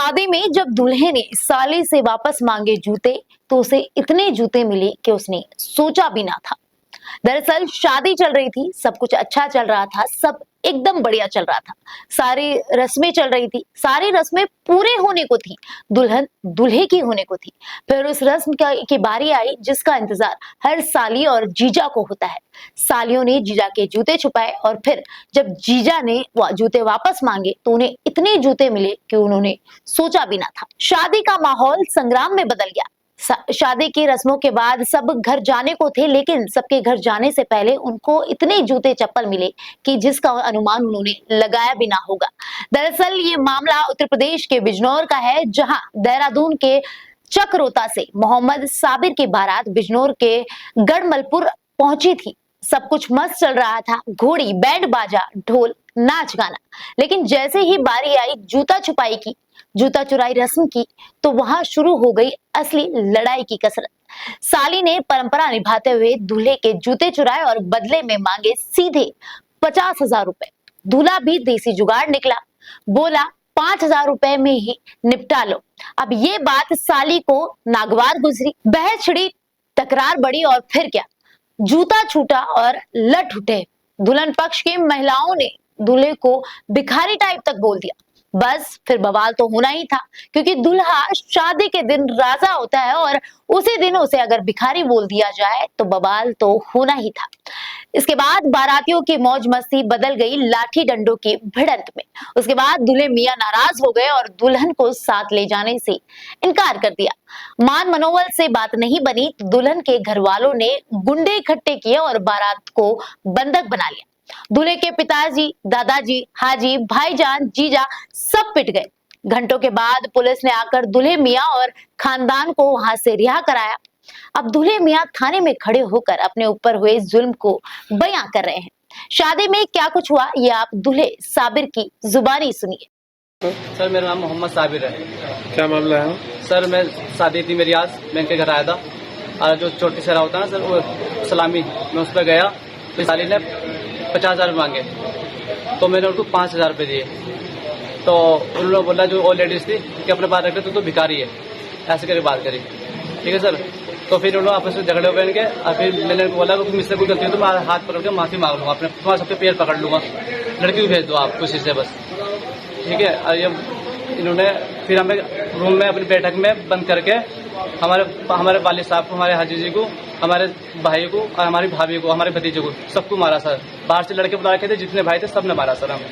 शादी में जब दूल्हे ने साली से वापस मांगे जूते तो उसे इतने जूते मिले कि उसने सोचा भी ना था। दरअसल शादी चल रही थी, सब कुछ अच्छा चल रहा था, सब एकदम बढ़िया चल रहा था। सारी रस्में चल रही थी, सारी रस्में पूरे होने को थी, दुल्हन दूल्हे की होने को थी। फिर उस रस्म की बारी आई जिसका इंतजार हर साली और जीजा को होता है। सालियों ने जीजा के जूते छुपाए और फिर जब जीजा ने जूते वापस मांगे तो उन्हें इतने जूते मिले कि उन्होंने सोचा भी ना था। शादी का माहौल संग्राम में बदल गया। शादी की रस्मों के बाद सब घर जाने को थे, लेकिन सबके घर जाने से पहले उनको इतने जूते चप्पल मिले कि जिसका अनुमान उन्होंने लगाया भी ना होगा। दरअसल ये मामला उत्तर प्रदेश के बिजनौर का है, जहां देहरादून के चकरोता से मोहम्मद साबिर की बारात बिजनौर के गढ़मलपुर पहुंची थी। सब कुछ मस्त चल रहा था, घोड़ी, बैंड बाजा, ढोल, नाच गाना। लेकिन जैसे ही बारी आई जूता छुपाई की, जूता चुराई रस्म की, तो वहां शुरू हो गई असली लड़ाई की कसरत। साली ने परंपरा निभाते हुए दूल्हे के जूते चुराए और बदले में मांगे सीधे 50,000 रुपए। दूल्हा भी देसी जुगाड़ निकला, बोला 5,000 रुपए में ही निपटा लो। अब ये बात साली को नागवार गुजरी, बहस छिड़ी, तकरार बढ़ी और फिर क्या, जूता छूटा और लट उठे। दुल्हन पक्ष की महिलाओं ने दूल्हे को भिखारी टाइप तक बोल दिया। बस फिर बवाल तो होना ही था, क्योंकि दूल्हा शादी के दिन राजा होता है और उसी दिन उसे अगर भिखारी बोल दिया जाए तो बवाल तो होना ही था। इसके बाद बारातियों की मौज मस्ती बदल गई लाठी डंडों की भिड़ंत में। उसके बाद दूल्हे मियां नाराज हो गए और दुल्हन को साथ ले जाने से इनकार कर दिया। मान मनोबल से बात नहीं बनी तो दुल्हन के घर वालों ने गुंडे इकट्ठे किए और बारात को बंधक बना लिया। दूल्हे के पिताजी, दादाजी, हाजी, भाईजान, जीजा सब पिट गए। घंटों के बाद पुलिस ने आकर दूल्हे मियां और खानदान को वहां से रिहा कराया। अब दूल्हे मियां थाने में खड़े होकर अपने ऊपर हुए जुल्म को बयां कर रहे हैं। शादी में क्या कुछ हुआ ये आप दूल्हे साबिर की जुबानी सुनिए। सर मेरा नाम मोहम्मद साबिर है। क्या मामला है? सर मैं शादी थी मेरी, आज मैं इनके घर आया था और जो छोटी सरा होता है ना सर, वो सलामी, मैं उस पर गया तो साली ने 50,000 मांगे तो मैंने उनको 5,000 रुपये दिए। तो उन्होंने बोला, जो और लेडीज थी, कि अपने पास रखते तो भिखारी है, ऐसे करके बात करी। ठीक है सर। तो फिर उन्होंने आपस में झगड़े हुए इनके और फिर मैंने बोला कि मुझसे कोई गलती हो तो मैं हाथ पकड़ के माफी मांग लूंगा, अपने तुम्हारे सबके पैर पकड़ लूंगा, लड़की को भेज दो आप खुशी से बस। ठीक है। और ये इन्होंने फिर हमें रूम में अपनी बैठक में बंद करके हमारे वालिद साहब को, हमारे हाजी जी को, हमारे भाई को और हमारी भाभी को, हमारे भतीजे को, सबको मारा सर। बाहर से लड़के बुला रखे थे, जितने भाई थे सब ने मारा सर हमें।